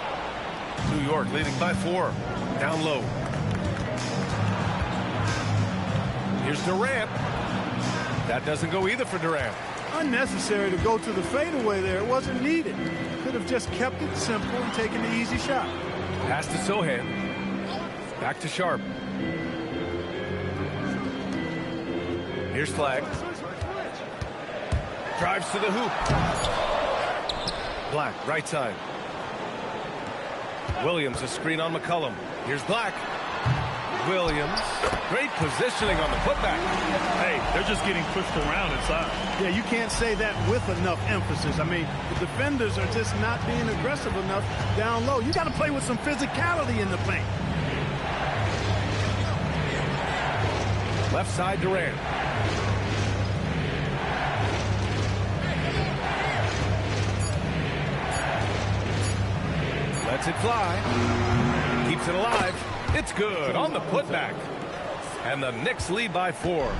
New York leading by 4. Down low. Here's Durant. That doesn't go either for Durant. Unnecessary to go to the fadeaway there. It wasn't needed. Could have just kept it simple and taken the easy shot. Pass to Sohan. Back to Sharp. Here's Flag. Drives to the hoop. Black, right side. Williams, a screen on McCollum. Here's Black. Williams, great positioning on the putback. Hey, they're just getting pushed around inside. Yeah, you can't say that with enough emphasis. I mean, the defenders are just not being aggressive enough down low. You got to play with some physicality in the paint. Left side, Durant. Lets it fly. Keeps it alive. It's good on the putback. And the Knicks lead by 4.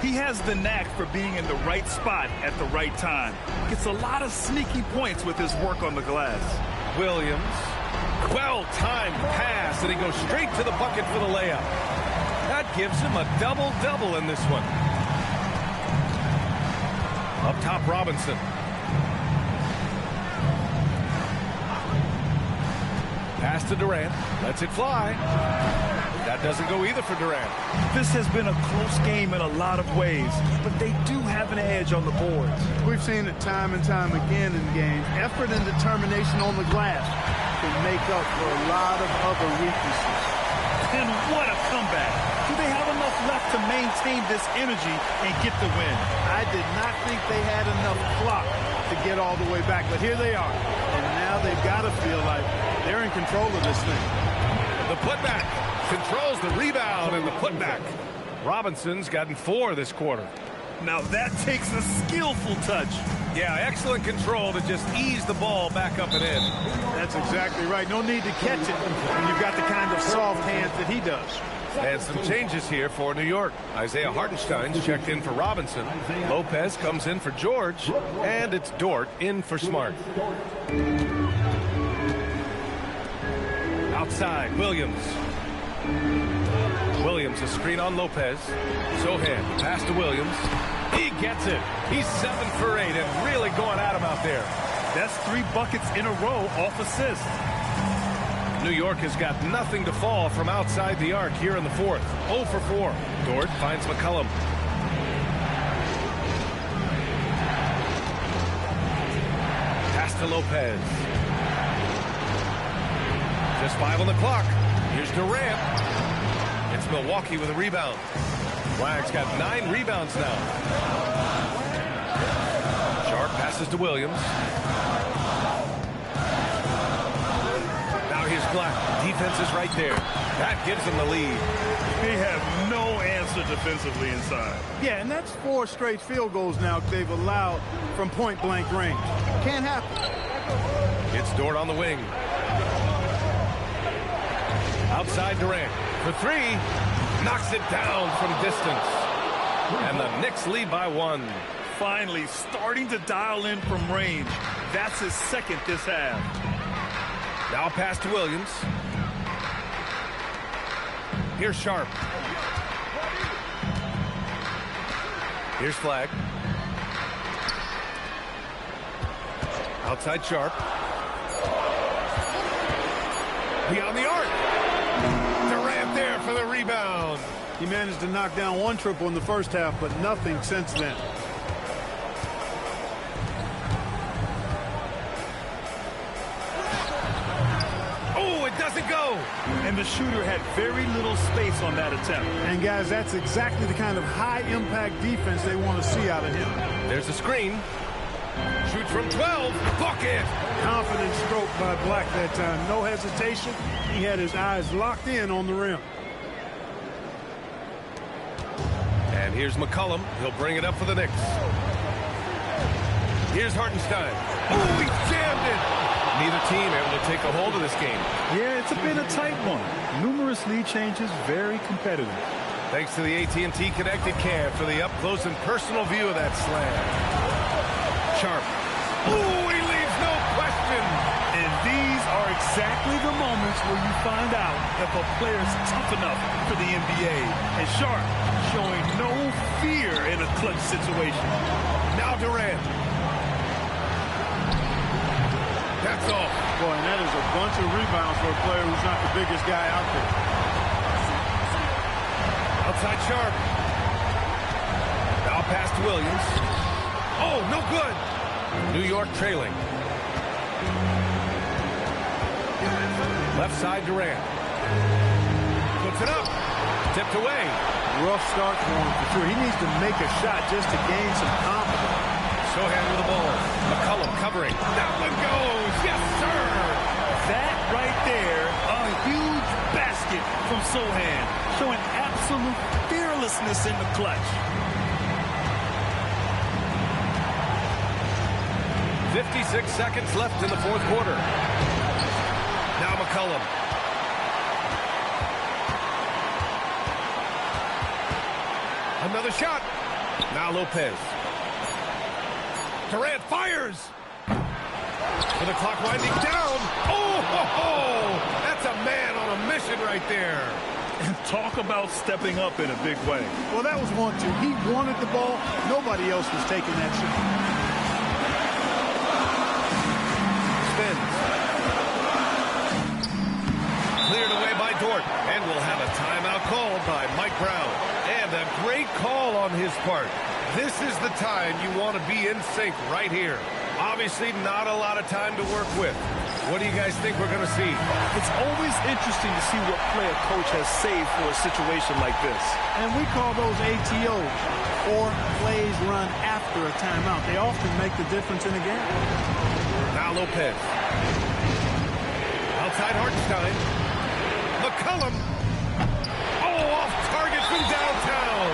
He has the knack for being in the right spot at the right time. Gets a lot of sneaky points with his work on the glass. Williams. Well-timed pass, and he goes straight to the bucket for the layup. That gives him a double-double in this one. Up top, Robinson. Pass to Durant. Lets it fly. That doesn't go either for Durant. This has been a close game in a lot of ways, but they do have an edge on the boards. We've seen it time and time again in games. Effort and determination on the glass can make up for a lot of other weaknesses. And what a comeback. Do they have enough left to maintain this energy and get the win? I did not think they had enough clock to get all the way back, but here they are. And now they've got to feel like they're in control of this thing. The putback controls the rebound and the putback. Robinson's gotten 4 this quarter. Now that takes a skillful touch. Yeah, excellent control to just ease the ball back up and in. That's exactly right. No need to catch it when you've got the kind of soft hands that he does. And some changes here for New York. Isaiah Hartenstein's checked in for Robinson. Lopez comes in for George. And it's Dort in for Smart. Outside, Williams. Williams, a screen on Lopez. Sohan, pass to Williams. He gets it. He's 7 for 8 and really going at him out there. That's 3 buckets in a row off assist. New York has got nothing to fall from outside the arc here in the 4th. 0 for 4. Dort finds McCollum. Pass to Lopez. Just 5 on the clock. Here's Durant. It's Milwaukee with a rebound. Flag's got 9 rebounds now. Sharp passes to Williams. Now here's Black. Defense is right there. That gives them the lead. They have no answer defensively inside. Yeah, and that's 4 straight field goals now they've allowed from point-blank range. Can't happen. It's Dort on the wing. Outside Durant for 3. Knocks it down from distance. And the Knicks lead by 1. Finally starting to dial in from range. That's his 2nd this half. Now pass to Williams. Here's Sharp. Here's Flag. Outside Sharp. Beyond the arc. Durant there for the rebound. He managed to knock down 1 triple in the first half, but nothing since then. Oh, it doesn't go. And the shooter had very little space on that attempt. And guys, that's exactly the kind of high-impact defense they want to see out of him. There's a screen. Shoots from 12. Bucket. Confident stroke by Black that time. No hesitation. He had his eyes locked in on the rim. And here's McCollum. He'll bring it up for the Knicks. Here's Hartenstein. Oh, he jammed it. Neither team able to take a hold of this game. Yeah, it's been a tight one. Numerous lead changes, very competitive. Thanks to the AT&T Connected Cam for the up-close and personal view of that slam. Sharp. Oh, he leaves no question. And these are exactly the moments where you find out if a player's tough enough for the NBA. And Sharp showing no fear in a clutch situation. Now Durant. That's all. Boy, and that is a bunch of rebounds for a player who's not the biggest guy out there. Outside Sharp. Now pass to Williams. Oh, no good. New York trailing. Left side Durant. Puts it up. Tipped away. Rough start for him for sure. He needs to make a shot just to gain some confidence. Sohan with the ball. McCollum covering. That one goes. Yes, sir. That right there, a huge basket from Sohan, showing absolute fearlessness in the clutch. 56 seconds left in the fourth quarter. Now McCollum. Another shot. Now Lopez. Durant fires. With the clock winding down. Oh, ho, ho. That's a man on a mission right there. And talk about stepping up in a big way. Well, that was 1-2. He wanted the ball. Nobody else was taking that shot. Spins. Cleared away by Dort. And we'll have a timeout called by Mike Brown. And a great call on his part. This is the time you want to be in sync right here. Obviously, not a lot of time to work with. What do you guys think we're going to see? It's always interesting to see what play a coach has saved for a situation like this. And we call those ATOs, or plays run after a timeout. They often make the difference in a game. Now Lopez. Outside Hartenstein. McCollum. Oh, off target from downtown.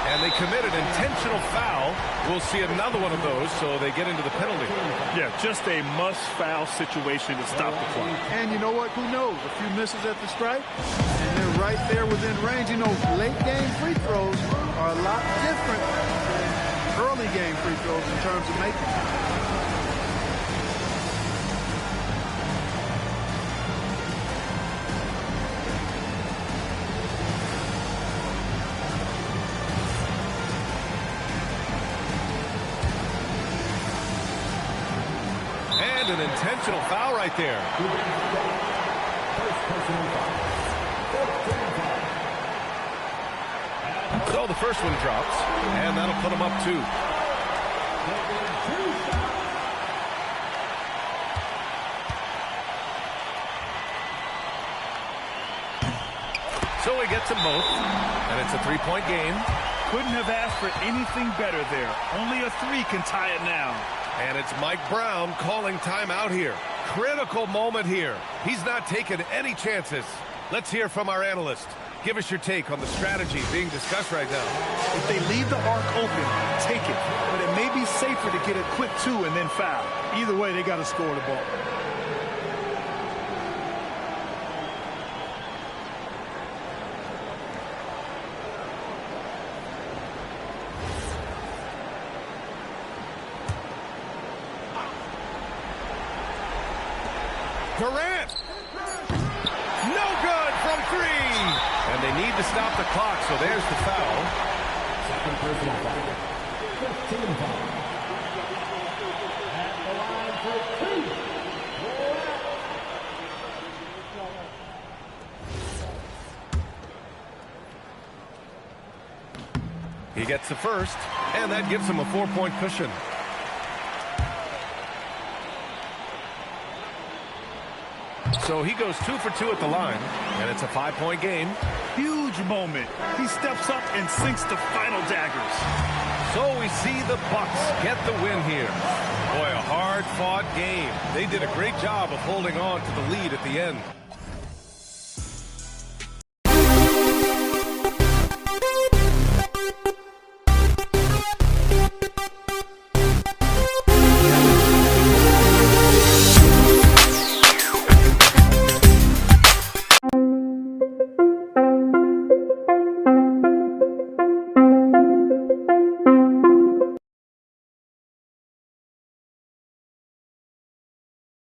And they committed intentional foul. We'll see another one of those, so they get into the penalty. Yeah, just a must-foul situation to stop the clock. And you know what? Who knows? A few misses at the stripe, and they're right there within range. You know, late-game free throws are a lot different than early-game free throws in terms of making them. An intentional foul right there. So the first one drops, and that'll put him up 2. So he gets them both, and it's a 3-point game. Couldn't have asked for anything better there. Only a 3 can tie it now. And it's Mike Brown calling timeout here. Critical moment here. He's not taking any chances. Let's hear from our analyst. Give us your take on the strategy being discussed right now. If they leave the arc open, take it. But it may be safer to get a quick 2 and then foul. Either way, they got to score the ball. Durant! No good from 3! And they need to stop the clock, so there's the foul. Second personal foul. 15 foul. At the line for 2. He gets the first, and that gives him a 4-point cushion. So he goes 2 for 2 at the line, and it's a 5-point game. Huge moment. He steps up and sinks the final daggers. So we see the Bucks get the win here. Boy, a hard-fought game. They did a great job of holding on to the lead at the end.